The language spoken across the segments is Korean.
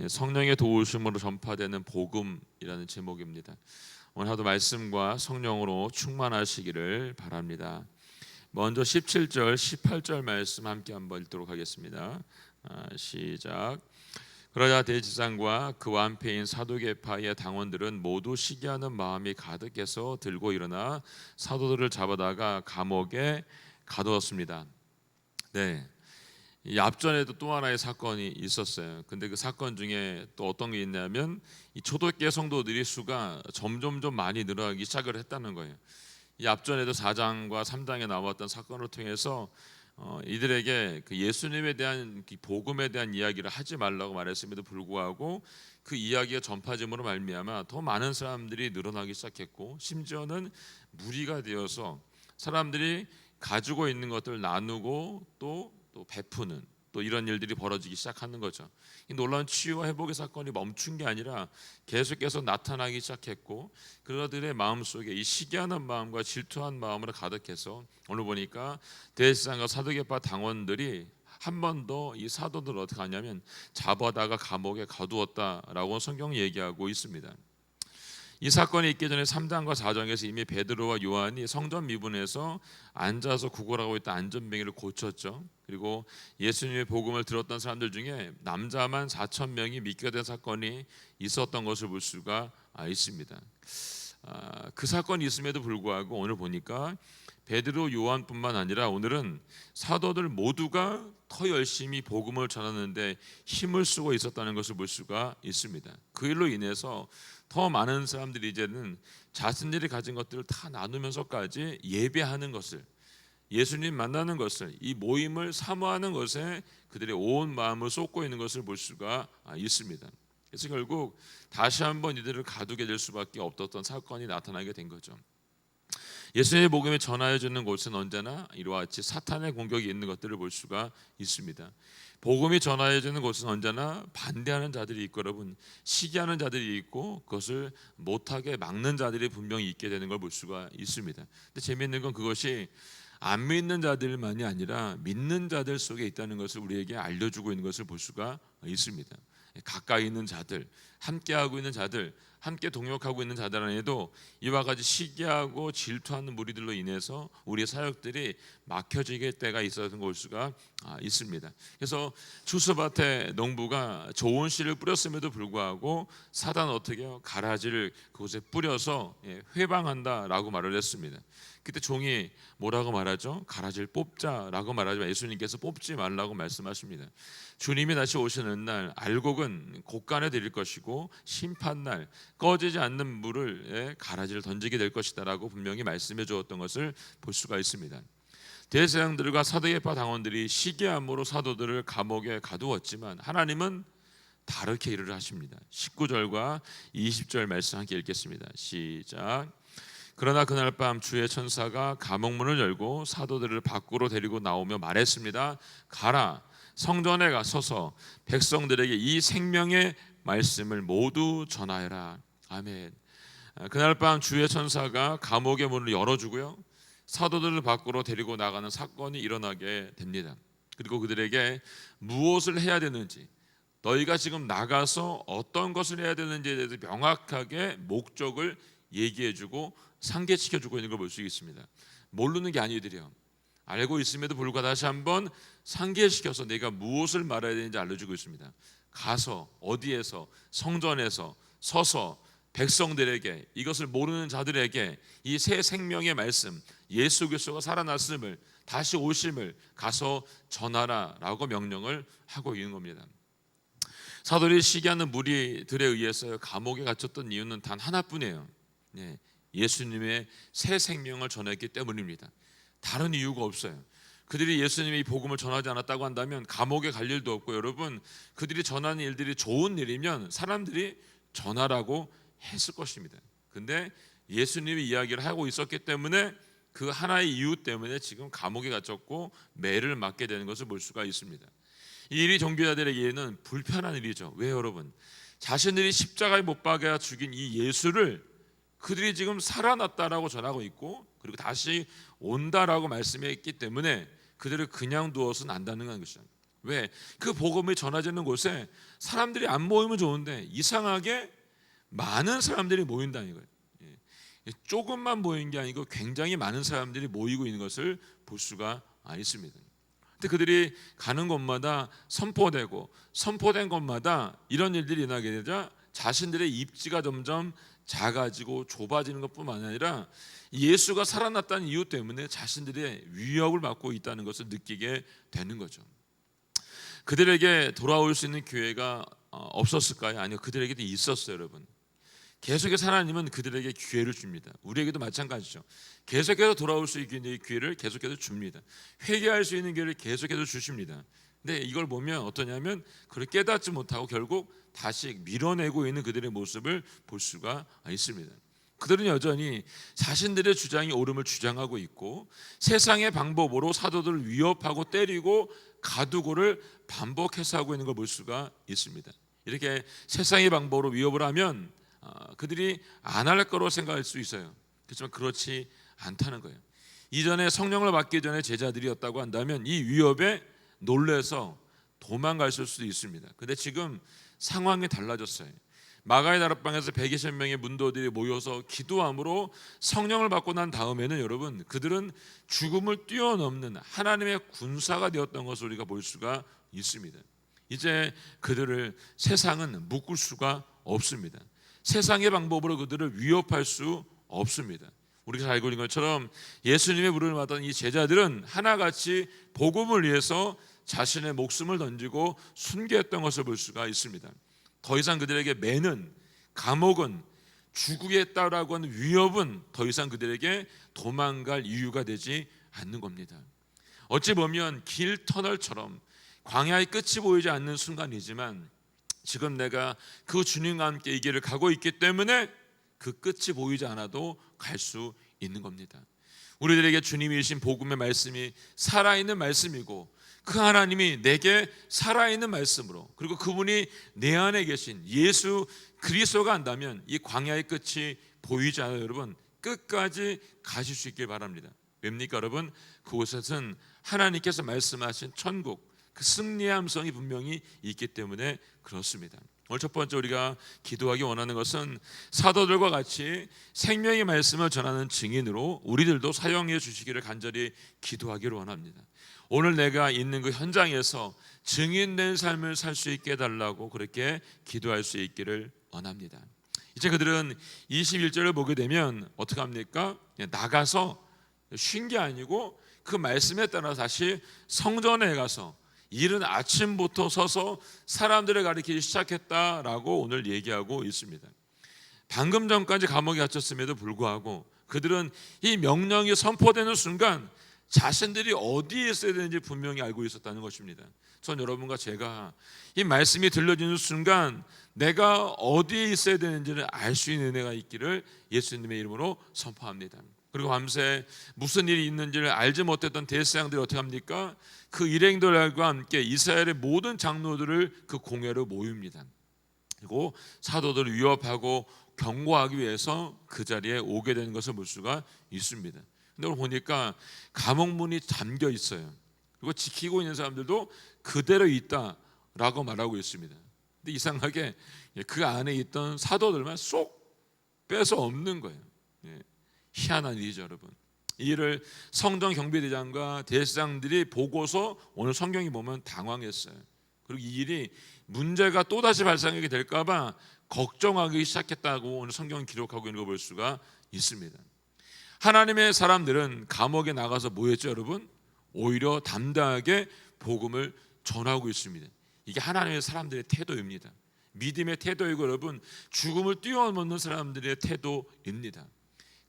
성령의 도우심으로 전파되는 복음이라는 제목입니다. 오늘 하도 말씀과 성령으로 충만하시기를 바랍니다. 먼저 17절, 18절 말씀 함께 한번 읽도록 하겠습니다. 시작. 그러자 대지상과 그 완패인 사두개파의 당원들은 모두 시기하는 마음이 가득해서 들고 일어나 사도들을 잡아다가 감옥에 가두었습니다. 네. 이 앞전에도 또 하나의 사건이 있었어요. 근데 그 사건 중에 또 어떤 게 있냐면 이 초대교회 성도들이 수가 점점 많이 늘어나기 시작을 했다는 거예요. 이 앞전에도 4장과 3장에 나왔던 사건을 통해서 이들에게 그 예수님에 대한 복음에 대한 이야기를 하지 말라고 말했음에도 불구하고 그 이야기가 전파됨으로 말미암아 더 많은 사람들이 늘어나기 시작했고, 심지어는 무리가 되어서 사람들이 가지고 있는 것들을 나누고 또 베푸는 또 이런 일들이 벌어지기 시작하는 거죠. 이 놀라운 치유와 회복의 사건이 멈춘 게 아니라 계속해서 나타나기 시작했고, 그들의 마음속에 이 시기하는 마음과 질투한 마음으로 가득해서 오늘 보니까 대제사장과 사두개파 당원들이 한 번 더 이 사도들을 어떻게 하냐면 잡아다가 감옥에 가두었다라고 성경 얘기하고 있습니다. 이 사건이 있기 전에 3장과 4장에서 이미 베드로와 요한이 성전 미분에서 앉아서 구걸하고 있던 안전뱅이를 고쳤죠. 그리고 예수님의 복음을 들었던 사람들 중에 남자만 4천 명이 믿게 된 사건이 있었던 것을 볼 수가 있습니다. 그 사건이 있음에도 불구하고 오늘 보니까 베드로, 요한뿐만 아니라 오늘은 사도들 모두가 더 열심히 복음을 전하는데 힘을 쓰고 있었다는 것을 볼 수가 있습니다. 그 일로 인해서 더 많은 사람들이 이제는 자신들이 가진 것들을 다 나누면서까지 예배하는 것을, 예수님 만나는 것을, 이 모임을 사모하는 것에 그들의 온 마음을 쏟고 있는 것을 볼 수가 있습니다. 그래서 결국 다시 한번 이들을 가두게 될 수밖에 없었던 사건이 나타나게 된 거죠. 예수님의 복음을 전하여 주는 곳은 언제나 이와 같이 사탄의 공격이 있는 것들을 볼 수가 있습니다. 복음이 전하여 주는 곳은 언제나 반대하는 자들이 있고, 여러분, 시기하는 자들이 있고, 그것을 못하게 막는 자들이 분명히 있게 되는 걸 볼 수가 있습니다. 근데 재미있는 건 그것이 안 믿는 자들만이 아니라 믿는 자들 속에 있다는 것을 우리에게 알려주고 있는 것을 볼 수가 있습니다. 가까이 있는 자들, 함께하고 있는 자들, 함께 동역하고 있는 자들 안에도 이와 같이 시기하고 질투하는 무리들로 인해서 우리의 사역들이 막혀지게 때가 있었던 걸 볼 수가 있습니다. 그래서 추수밭에 농부가 좋은 씨를 뿌렸음에도 불구하고 사단은 어떻게 해요? 가라지를 그곳에 뿌려서 회방한다라고 말을 했습니다. 그때 종이 뭐라고 말하죠? 가라지를 뽑자라고 말하지만 예수님께서 뽑지 말라고 말씀하십니다. 주님이 다시 오시는 날 알곡은 곡간에 드릴 것이고 심판날 꺼지지 않는 물을 가라지를 던지게 될 것이다라고 분명히 말씀해 주었던 것을 볼 수가 있습니다. 대제사장들과 사두개파 당원들이 시기함으로 사도들을 감옥에 가두었지만 하나님은 다르게 일을 하십니다. 19절과 20절 말씀 함께 읽겠습니다. 시작. 그러나 그날 밤 주의 천사가 감옥문을 열고 사도들을 밖으로 데리고 나오며 말했습니다. 가라, 성전에 가서서 백성들에게 이 생명의 말씀을 모두 전하여라. 아멘. 그날 밤 주의 천사가 감옥의 문을 열어주고요, 사도들을 밖으로 데리고 나가는 사건이 일어나게 됩니다. 그리고 그들에게 무엇을 해야 되는지, 너희가 지금 나가서 어떤 것을 해야 되는지에 대해서 명확하게 목적을 얘기해주고 상기시켜주고 있는 걸 볼 수 있습니다. 모르는 게 아니더래요. 알고 있음에도 불구하고 다시 한번 상기시켜서 내가 무엇을 말해야 되는지 알려주고 있습니다. 가서 어디에서 성전에서 서서 백성들에게, 이것을 모르는 자들에게 이 새 생명의 말씀, 예수 그리스도가 살아났음을, 다시 오심을 가서 전하라라고 명령을 하고 있는 겁니다. 사도들이 시기하는 무리들에 의해서 감옥에 갇혔던 이유는 단 하나뿐이에요. 예수님의 새 생명을 전했기 때문입니다. 다른 이유가 없어요. 그들이 예수님의 이 복음을 전하지 않았다고 한다면 감옥에 갈 일도 없고, 여러분, 그들이 전하는 일들이 좋은 일이면 사람들이 전하라고 했을 것입니다. 근데 예수님이 이야기를 하고 있었기 때문에 그 하나의 이유 때문에 지금 감옥에 갇혔고 매를 맞게 되는 것을 볼 수가 있습니다. 이 일이 종교자들에게는 불편한 일이죠. 왜, 여러분? 자신들이 십자가에 못 박아 죽인 이 예수를 그들이 지금 살아났다라고 전하고 있고, 그리고 다시 온다라고 말씀했기 때문에 그들을 그냥 두어서는 안 된다는 것이죠. 왜? 그 복음이 전해지는 곳에 사람들이 안 모이면 좋은데 이상하게 많은 사람들이 모인다는 이거예요. 조금만 모인 게 아니고 굉장히 많은 사람들이 모이고 있는 것을 볼 수가 있습니다. 근데 그들이 가는 곳마다 선포되고 선포된 곳마다 이런 일들이 일어나게 되자 자신들의 입지가 점점 작아지고 좁아지는 것뿐만 아니라 예수가 살아났다는 이유 때문에 자신들의 위협을 받고 있다는 것을 느끼게 되는 거죠. 그들에게 돌아올 수 있는 기회가 없었을까요? 아니요, 그들에게도 있었어요, 여러분. 계속해서 하나님은 그들에게 기회를 줍니다. 우리에게도 마찬가지죠. 계속해서 돌아올 수 있는 기회를 계속해서 줍니다. 회개할 수 있는 기회를 계속해서 주십니다. 근데 이걸 보면 어떠냐면 그걸 깨닫지 못하고 결국 다시 밀어내고 있는 그들의 모습을 볼 수가 있습니다. 그들은 여전히 자신들의 주장이 옳음을 주장하고 있고 세상의 방법으로 사도들을 위협하고 때리고 가두고를 반복해서 하고 있는 걸 볼 수가 있습니다. 이렇게 세상의 방법으로 위협을 하면 그들이 안 할 거로 생각할 수 있어요. 그렇지만 그렇지 않다는 거예요. 이전에 성령을 받기 전에 제자들이었다고 한다면 이 위협에 놀래서 도망갈 수도 있습니다. 근데 지금 상황이 달라졌어요. 마가의 다락방에서 120명의 문도들이 모여서 기도함으로 성령을 받고 난 다음에는 여러분 그들은 죽음을 뛰어넘는 하나님의 군사가 되었던 것을 우리가 볼 수가 있습니다. 이제 그들을 세상은 묶을 수가 없습니다. 세상의 방법으로 그들을 위협할 수 없습니다. 우리가 잘 알고 있는 것처럼 예수님의 부름을 받던 이 제자들은 하나같이 복음을 위해서 자신의 목숨을 던지고 순교했던 것을 볼 수가 있습니다. 더 이상 그들에게 매는 감옥은 죽겠다라고 하는 위협은 더 이상 그들에게 도망갈 이유가 되지 않는 겁니다. 어찌 보면 길 터널처럼 광야의 끝이 보이지 않는 순간이지만 지금 내가 그 주님과 함께 이 길을 가고 있기 때문에 그 끝이 보이지 않아도 갈 수 있는 겁니다. 우리들에게 주님이 주신 복음의 말씀이 살아있는 말씀이고 그 하나님이 내게 살아있는 말씀으로 그리고 그분이 내 안에 계신 예수 그리스도가 한다면 이 광야의 끝이 보이지 않아요. 여러분 끝까지 가실 수 있길 바랍니다. 왜입니까 여러분? 그곳에서는 하나님께서 말씀하신 천국 그 승리의 함성이 분명히 있기 때문에 그렇습니다. 오늘 첫 번째 우리가 기도하기 원하는 것은 사도들과 같이 생명의 말씀을 전하는 증인으로 우리들도 사용해 주시기를 간절히 기도하기를 원합니다. 오늘 내가 있는 그 현장에서 증인된 삶을 살 수 있게 해달라고 그렇게 기도할 수 있기를 원합니다. 이제 그들은 21절을 보게 되면 어떻게 합니까? 나가서 쉰 게 아니고 그 말씀에 따라 다시 성전에 가서 이른 아침부터 서서 사람들을 가리키기 시작했다라고 오늘 얘기하고 있습니다. 방금 전까지 감옥에 갇혔음에도 불구하고 그들은 이 명령이 선포되는 순간 자신들이 어디에 있어야 되는지 분명히 알고 있었다는 것입니다. 전 여러분과 제가 이 말씀이 들려지는 순간 내가 어디에 있어야 되는지를 알 수 있는 은혜가 있기를 예수님의 이름으로 선포합니다. 그리고 밤새 무슨 일이 있는지를 알지 못했던 대제사장들이 어떻게 합니까? 그 일행들과 함께 이스라엘의 모든 장로들을 그 공회로 모입니다. 그리고 사도들을 위협하고 경고하기 위해서 그 자리에 오게 되는 것을 볼 수가 있습니다. 근데 오늘 보니까 감옥문이 잠겨 있어요. 그리고 지키고 있는 사람들도 그대로 있다라고 말하고 있습니다. 근데 이상하게 그 안에 있던 사도들만 쏙 빼서 없는 거예요. 희한한 일이죠, 여러분. 이 일을 성전 경비대장과 대제사장들이 보고서 오늘 성경이 보면 당황했어요. 그리고 이 일이 문제가 또다시 발생하게 될까봐 걱정하기 시작했다고 오늘 성경은 기록하고 있는 걸 볼 수가 있습니다. 하나님의 사람들은 감옥에 나가서 뭐 했죠, 여러분? 오히려 담대하게 복음을 전하고 있습니다. 이게 하나님의 사람들의 태도입니다. 믿음의 태도이고 여러분 죽음을 뛰어넘는 사람들의 태도입니다.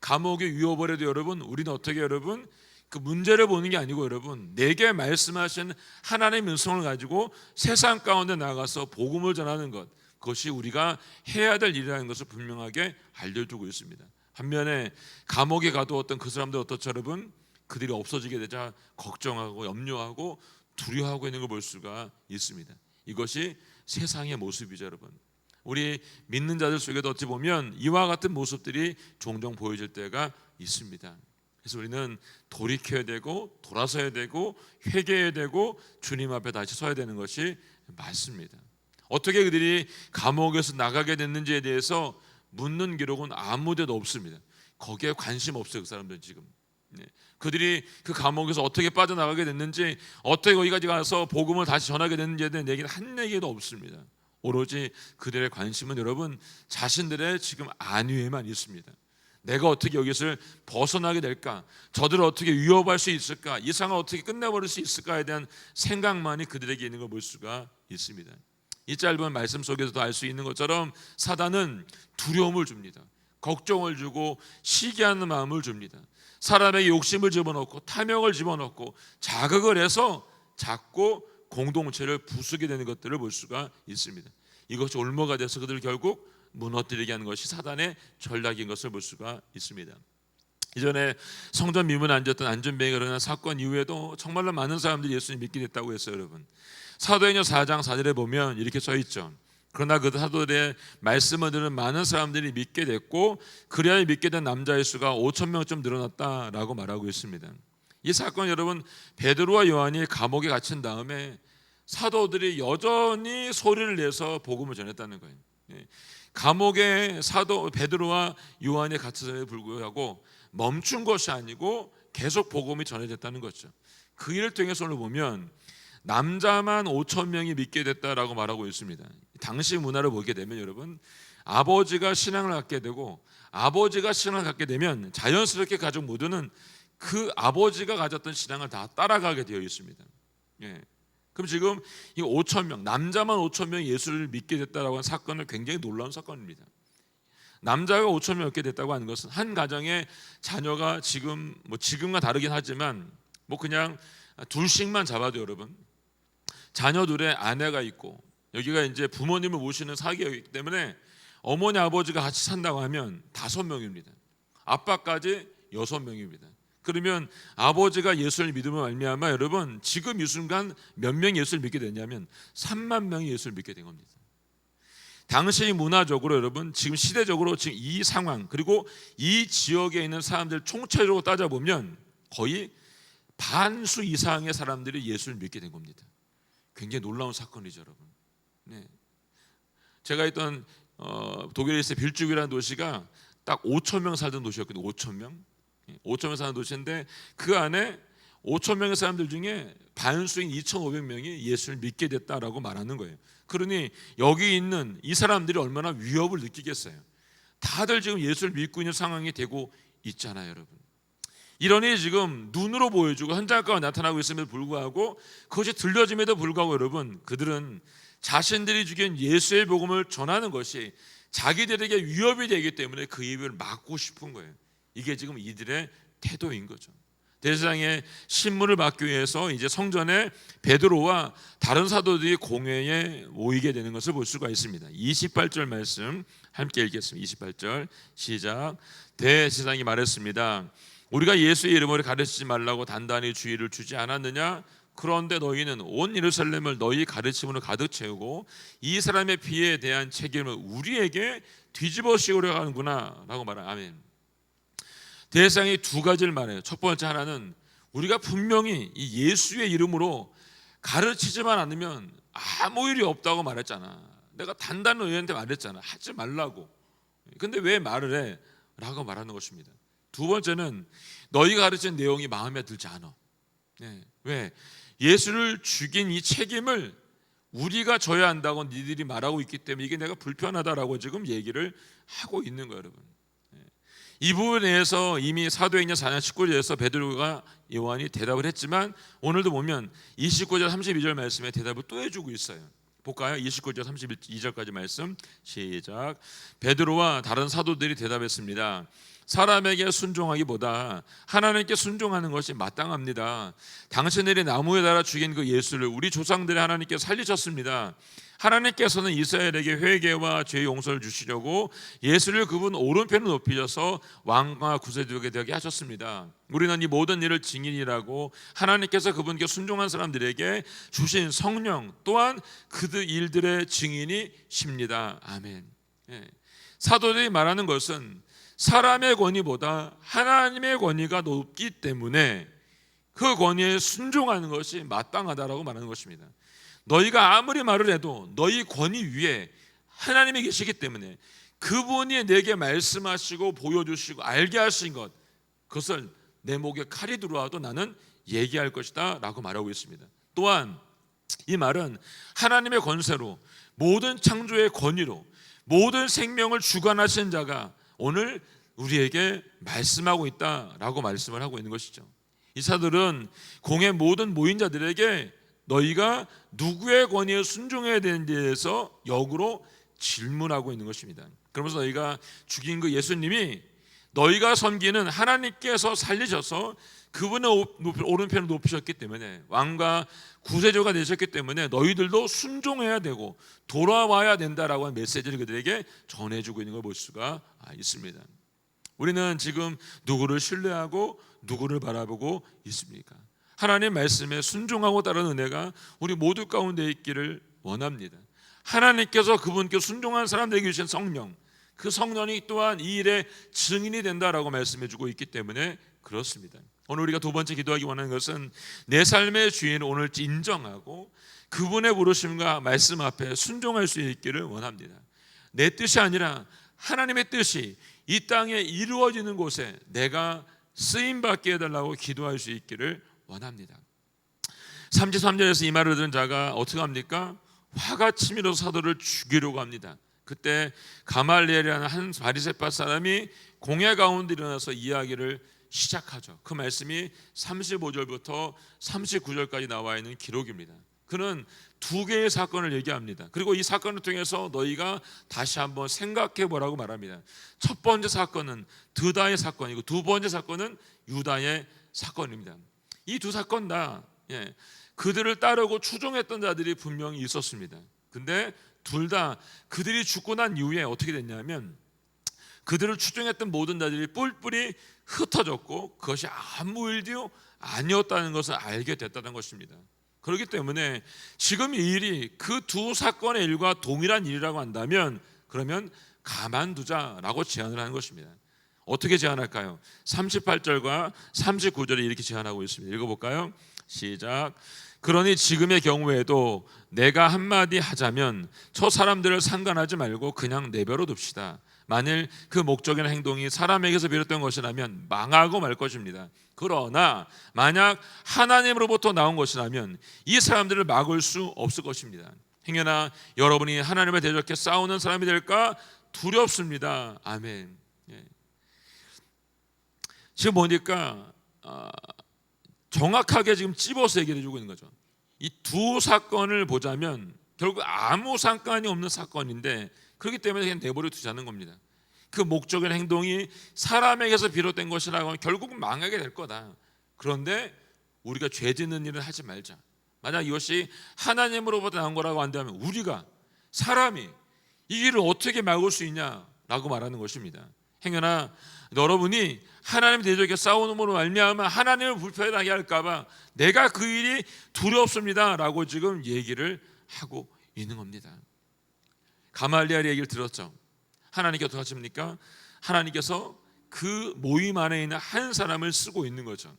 감옥에 위협을 해도 여러분 우리는 어떻게 여러분 그 문제를 보는 게 아니고 여러분 내게 말씀하신 하나님의 음성을 가지고 세상 가운데 나가서 복음을 전하는 것 그것이 우리가 해야 될 일이라는 것을 분명하게 알려주고 있습니다. 반면에 감옥에 가두었던 그 사람들 어떻죠 여러분? 그들이 없어지게 되자 걱정하고 염려하고 두려워하고 있는 걸 볼 수가 있습니다. 이것이 세상의 모습이죠 여러분. 우리 믿는 자들 속에도 어찌 보면 이와 같은 모습들이 종종 보여질 때가 있습니다. 그래서 우리는 돌이켜야 되고 돌아서야 되고 회개해야 되고 주님 앞에 다시 서야 되는 것이 맞습니다. 어떻게 그들이 감옥에서 나가게 됐는지에 대해서 묻는 기록은 아무 데도 없습니다. 거기에 관심 없어요, 그 사람들은 지금. 그들이 그 감옥에서 어떻게 빠져나가게 됐는지, 어떻게 거기까지 가서 복음을 다시 전하게 됐는지에 대한 얘기는 한 얘기도 없습니다. 오로지 그들의 관심은 여러분 자신들의 지금 안위에만 있습니다. 내가 어떻게 여기서 벗어나게 될까, 저들을 어떻게 위협할 수 있을까, 이 상황을 어떻게 끝내버릴 수 있을까에 대한 생각만이 그들에게 있는 걸 볼 수가 있습니다. 이 짧은 말씀 속에서도 알 수 있는 것처럼 사단은 두려움을 줍니다. 걱정을 주고 시기하는 마음을 줍니다. 사람에게 욕심을 집어넣고 탐욕을 집어넣고 자극을 해서 자꾸 공동체를 부수게 되는 것들을 볼 수가 있습니다. 이것이 올무가 돼서 그들을 결국 무너뜨리게 하는 것이 사단의 전략인 것을 볼 수가 있습니다. 이전에 성전 미문에 앉았던 안전뱅이가 일어난 사건 이후에도 정말로 많은 사람들이 예수님 믿게 됐다고 했어요. 여러분, 사도행전 4장 4절에 보면 이렇게 써 있죠. 그러나 그 사도들의 말씀을 들은 많은 사람들이 믿게 됐고 그리하여 믿게 된 남자의 수가 5,000명쯤 늘어났다라고 말하고 있습니다. 이 사건 여러분, 베드로와 요한이 감옥에 갇힌 다음에 사도들이 여전히 소리를 내서 복음을 전했다는 거예요. 감옥에 사도 베드로와 요한이 갇혀서에 불구하고 멈춘 것이 아니고 계속 복음이 전해졌다는 거죠. 그 일을 통해서 오늘 보면 남자만 5,000명이 믿게 됐다라고 말하고 있습니다. 당시 문화를 보게 되면 여러분, 아버지가 신앙을 갖게 되고 아버지가 신앙을 갖게 되면 자연스럽게 가족 모두는 그 아버지가 가졌던 신앙을 다 따라가게 되어 있습니다. 그럼 지금 이 5,000명, 남자만 5,000명이 예수를 믿게 됐다라고 하는 사건은 굉장히 놀라운 사건입니다. 남자가 5,000명 얻게 됐다고 하는 것은 한 가정의 자녀가 지금과 다르긴 하지만 그냥 둘씩만 잡아도 여러분, 자녀 둘의 아내가 있고 여기가 이제 부모님을 모시는 사기이기 때문에 어머니 아버지가 같이 산다고 하면 5명입니다. 아빠까지 6명입니다. 그러면 아버지가 예수를 믿음으로 말미암아 여러분 지금 이 순간 몇 명이 예수를 믿게 됐냐면 3만 명이 예수를 믿게 된 겁니다. 당시 문화적으로 여러분 지금 시대적으로 지금 이 상황 그리고 이 지역에 있는 사람들 총체적으로 따져보면 거의 반수 이상의 사람들이 예수를 믿게 된 겁니다. 굉장히 놀라운 사건이죠, 여러분. 제가 있던 독일에서 빌죽이라는 도시가 딱 5,000명 살던 도시였거든요. 5,000명 사는 도시인데 그 안에 5,000명의 사람들 중에 반수인 2,500명이 예수를 믿게 됐다라고 말하는 거예요. 그러니 여기 있는 이 사람들이 얼마나 위협을 느끼겠어요. 다들 지금 예수를 믿고 있는 상황이 되고 있잖아요, 여러분. 이러니 지금 눈으로 보여주고 현장 가운데 나타나고 있음에도 불구하고 그것이 들려짐에도 불구하고 여러분 그들은 자신들이 죽인 예수의 복음을 전하는 것이 자기들에게 위협이 되기 때문에 그 위협을 막고 싶은 거예요. 이게 지금 이들의 태도인 거죠. 대제사장의 신문을 받기 위해서 이제 성전에 베드로와 다른 사도들이 공회에 모이게 되는 것을 볼 수가 있습니다. 28절 말씀 함께 읽겠습니다. 28절 시작. 대제사장이 말했습니다. 우리가 예수의 이름으로 가르치지 말라고 단단히 주의를 주지 않았느냐? 그런데 너희는 온 예루살렘을 너희 가르침으로 가득 채우고 이 사람의 피해에 대한 책임을 우리에게 뒤집어 씌우려 하는구나 라고 말합니다. 아멘. 대상이 두 가지를 말해요. 첫 번째 하나는 우리가 분명히 이 예수의 이름으로 가르치지만 않으면 아무 일이 없다고 말했잖아. 내가 단단히 너희한테 말했잖아. 하지 말라고. 근데 왜 말을 해? 라고 말하는 것입니다. 두 번째는 너희가 가르친 내용이 마음에 들지 않아. 왜? 예수를 죽인 이 책임을 우리가 져야 한다고 니들이 말하고 있기 때문에 이게 내가 불편하다라고 지금 얘기를 하고 있는 거예요, 여러분. 이 부분에 대해서 이미 사도행전 4장 19절에서 베드로가 요한이 대답을 했지만 오늘도 보면 29절 32절 말씀에 대답을 또 해주고 있어요. 볼까요? 29절 32절까지 말씀 시작. 베드로와 다른 사도들이 대답했습니다. 사람에게 순종하기보다 하나님께 순종하는 것이 마땅합니다. 당신들이 나무에 달아 죽인 그 예수를 우리 조상들의 하나님께 살리셨습니다. 하나님께서는 이스라엘에게 회개와 죄 용서를 주시려고 예수를 그분 오른편에 높이셔서 왕과 구세주가 되게 하셨습니다. 우리는 이 모든 일을 증인이라고 하나님께서 그분께 순종한 사람들에게 주신 성령 또한 그들 일들의 증인이십니다. 아멘. 사도들이 말하는 것은 사람의 권위보다 하나님의 권위가 높기 때문에 그 권위에 순종하는 것이 마땅하다라고 말하는 것입니다. 너희가 아무리 말을 해도 너희 권위 위에 하나님이 계시기 때문에 그분이 내게 말씀하시고 보여주시고 알게 하신 것, 그것을 내 목에 칼이 들어와도 나는 얘기할 것이다 라고 말하고 있습니다. 또한 이 말은 하나님의 권세로, 모든 창조의 권위로 모든 생명을 주관하신 자가 오늘 우리에게 말씀하고 있다라고 말씀을 하고 있는 것이죠. 이 사들은 공의 모든 모인 자들에게 너희가 누구의 권위에 순종해야 되는지에 대해서 역으로 질문하고 있는 것입니다. 그러면서 너희가 죽인 그 예수님이 너희가 섬기는 하나님께서 살리셔서 그분의 오른편을 높이셨기 때문에, 왕과 구세주가 되셨기 때문에 너희들도 순종해야 되고 돌아와야 된다라고 하는 메시지를 그들에게 전해주고 있는 걸 볼 수가 있습니다. 우리는 지금 누구를 신뢰하고 누구를 바라보고 있습니까? 하나님 말씀에 순종하고 따르는 은혜가 우리 모두 가운데 있기를 원합니다. 하나님께서 그분께 순종한 사람들에게 주신 성령, 그 성령이 또한 이 일의 증인이 된다라고 말씀해 주고 있기 때문에 그렇습니다. 오늘 우리가 두 번째 기도하기 원하는 것은 내 삶의 주인을 오늘 인정하고 그분의 부르심과 말씀 앞에 순종할 수 있기를 원합니다. 내 뜻이 아니라 하나님의 뜻이 이 땅에 이루어지는 곳에 내가 쓰임받게 해달라고 기도할 수 있기를 원합니다. 33절에서 이 말을 들은 자가 어떻게 합니까? 화가 치밀어서 사도를 죽이려고 합니다. 그때 가말리엘이라는 한 바리새파 사람이 공회 가운데 일어나서 이야기를 시작하죠. 그 말씀이 35절부터 39절까지 나와 있는 기록입니다. 그는 두 개의 사건을 얘기합니다. 그리고 이 사건을 통해서 너희가 다시 한번 생각해 보라고 말합니다. 첫 번째 사건은 드다의 사건이고 두 번째 사건은 유다의 사건입니다. 이 두 사건 다 그들을 따르고 추종했던 자들이 분명히 있었습니다. 근데 둘 다 그들이 죽고 난 이후에 어떻게 됐냐면 그들을 추종했던 모든 자들이 뿔뿔이 흩어졌고 그것이 아무 일도 아니었다는 것을 알게 됐다는 것입니다. 그렇기 때문에 지금 이 일이 그 두 사건의 일과 동일한 일이라고 한다면 그러면 가만두자라고 제안을 하는 것입니다. 어떻게 제안할까요? 38절과 39절에 이렇게 제안하고 있습니다. 읽어볼까요? 시작. 그러니 지금의 경우에도 내가 한마디 하자면 저 사람들을 상관하지 말고 그냥 내버려 둡시다. 만일 그 목적이나 행동이 사람에게서 비롯된 것이라면 망하고 말 것입니다. 그러나 만약 하나님으로부터 나온 것이라면 이 사람들을 막을 수 없을 것입니다. 행여나 여러분이 하나님을 대적해 싸우는 사람이 될까 두렵습니다. 아멘. 지금 보니까 정확하게 지금 찝어서 얘기를 해주고 있는 거죠. 이 두 사건을 보자면 결국 아무 상관이 없는 사건인데 그렇기 때문에 그냥 내버려 두자는 겁니다. 그 목적이나 행동이 사람에게서 비롯된 것이라고 하면 결국은 망하게 될 거다. 그런데 우리가 죄 짓는 일은 하지 말자. 만약 이것이 하나님으로부터 나온 거라고 한다면 우리가 사람이 이 일을 어떻게 막을 수 있냐라고 말하는 것입니다. 행여나 여러분이 하나님 대적에 싸우는으로 말미암아 하나님을 불편하게 할까봐 내가 그 일이 두렵습니다라고 지금 얘기를 하고 있는 겁니다. 가말리엘의 얘기를 들었죠. 하나님께 어떻게 하십니까? 하나님께서 그 모임 안에 있는 한 사람을 쓰고 있는 거죠.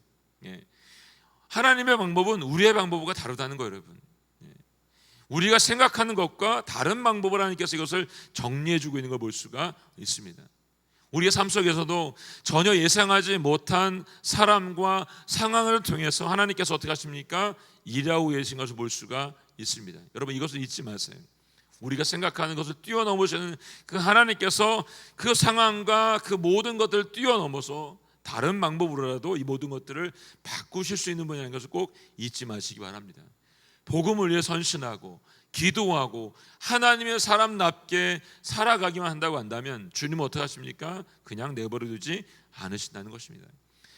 하나님의 방법은 우리의 방법과 다르다는 거예요, 여러분. 우리가 생각하는 것과 다른 방법을 하나님께서 이것을 정리해주고 있는 걸 볼 수가 있습니다. 우리의 삶 속에서도 전혀 예상하지 못한 사람과 상황을 통해서 하나님께서 어떻게 하십니까? 일하고 계신 것을 볼 수가 있습니다. 여러분 이것을 잊지 마세요. 우리가 생각하는 것을 뛰어넘으시는 그 하나님께서 그 상황과 그 모든 것들을 뛰어넘어서 다른 방법으로라도 이 모든 것들을 바꾸실 수 있는 분이라는 것을 꼭 잊지 마시기 바랍니다. 복음을 위해 선신하고 기도하고 하나님의 사람답게 살아가기만 한다고 한다면 주님은 어떻게 하십니까? 그냥 내버려 두지 않으신다는 것입니다.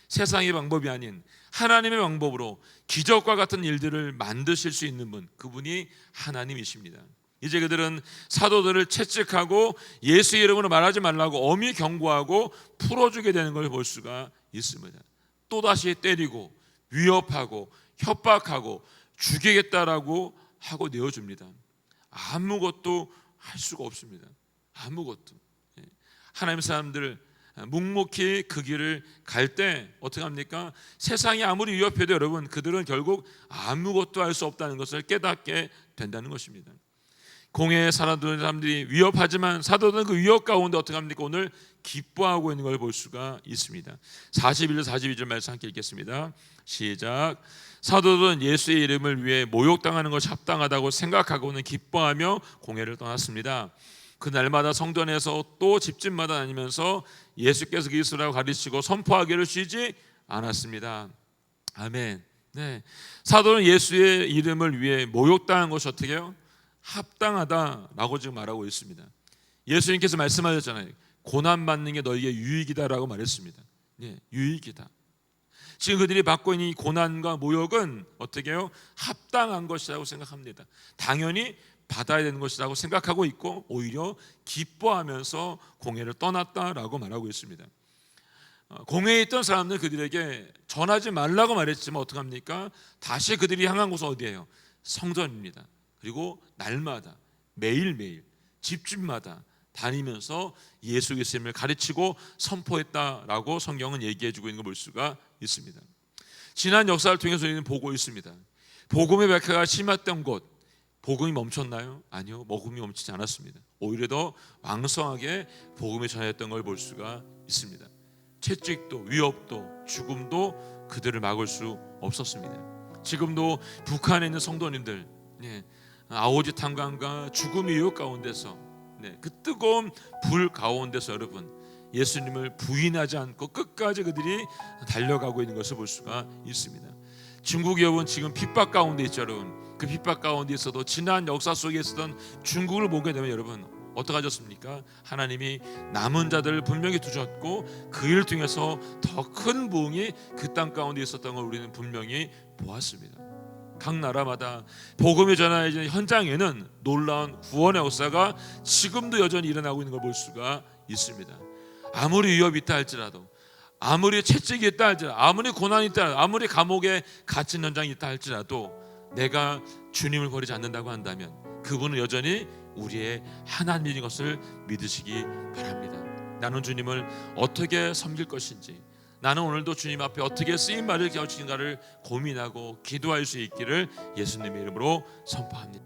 세상의 방법이 아닌 하나님의 방법으로 기적과 같은 일들을 만드실 수 있는 분, 그분이 하나님이십니다. 이제 그들은 사도들을 채찍하고 예수 이름으로 말하지 말라고 엄히 경고하고 풀어주게 되는 걸 볼 수가 있습니다. 또다시 때리고 위협하고 협박하고 죽이겠다라고 하고 내어줍니다. 아무것도 할 수가 없습니다. 아무것도. 하나님 사람들 묵묵히 그 길을 갈 때 어떻게 합니까? 세상이 아무리 위협해도 여러분, 그들은 결국 아무것도 할 수 없다는 것을 깨닫게 된다는 것입니다. 공회에 살아도는 사람들이 위협하지만 사도들은 그 위협 가운데 어떻게 합니까? 오늘 기뻐하고 있는 걸 볼 수가 있습니다. 41절 42절 말씀 함께 읽겠습니다. 시작. 사도들은 예수의 이름을 위해 모욕당하는 것이 합당하다고 생각하고는 기뻐하며 공회를 떠났습니다. 그 날마다 성전에서 또 집집마다 다니면서 예수께서 그리스도라고 가르치고 선포하기를 쉬지 않았습니다. 아멘. 네, 사도는 예수의 이름을 위해 모욕당한 것이 어떻게 해요? 합당하다라고 지금 말하고 있습니다. 예수님께서 말씀하셨잖아요. 고난받는 게 너에게 유익이다라고 말했습니다. 네, 유익이다. 지금 그들이 받고 있는 이 고난과 모욕은 어떻게 해요? 합당한 것이라고 생각합니다. 당연히 받아야 되는 것이라고 생각하고 있고 오히려 기뻐하면서 공회를 떠났다라고 말하고 있습니다. 공회에 있던 사람들은 그들에게 전하지 말라고 말했지만 어떻게 합니까? 다시 그들이 향한 곳은 어디예요? 성전입니다. 그리고 날마다 매일매일 집집마다 다니면서 예수 그리스도를 가르치고 선포했다라고 성경은 얘기해주고 있는 걸 볼 수가 있습니다. 지난 역사를 통해서 우리는 보고 있습니다. 복음의 박해가 심했던 곳, 복음이 멈췄나요? 아니요, 복음이 멈추지 않았습니다. 오히려 더 왕성하게 복음이 전해졌던 걸 볼 수가 있습니다. 채찍도 위협도 죽음도 그들을 막을 수 없었습니다. 지금도 북한에 있는 성도님들, 아오지 탄광과 죽음의 유혹 가운데서, 그 뜨거운 불 가운데서 여러분 예수님을 부인하지 않고 끝까지 그들이 달려가고 있는 것을 볼 수가 있습니다. 중국 여러분 지금 핍박 가운데 있죠. 여러분 그 핍박 가운데 있어도 지난 역사 속에 있었던 중국을 보게 되면 여러분 어떻게 하셨습니까? 하나님이 남은 자들을 분명히 두셨고 그 일을 통해서 더 큰 부흥이 그 땅 가운데 있었던 걸 우리는 분명히 보았습니다. 각 나라마다 복음이 전하여지는 현장에는 놀라운 구원의 역사가 지금도 여전히 일어나고 있는 걸 볼 수가 있습니다. 아무리 위협이 있다 할지라도, 아무리 채찍이 있다 할지라도, 아무리 고난이 있다 할지라도, 아무리 감옥에 갇힌 현장이 있다 할지라도 내가 주님을 버리지 않는다고 한다면 그분은 여전히 우리의 하나님인 것을 믿으시기 바랍니다. 나는 주님을 어떻게 섬길 것인지, 나는 오늘도 주님 앞에 어떻게 쓰임받을 것인가를 고민하고 기도할 수 있기를 예수님의 이름으로 선포합니다.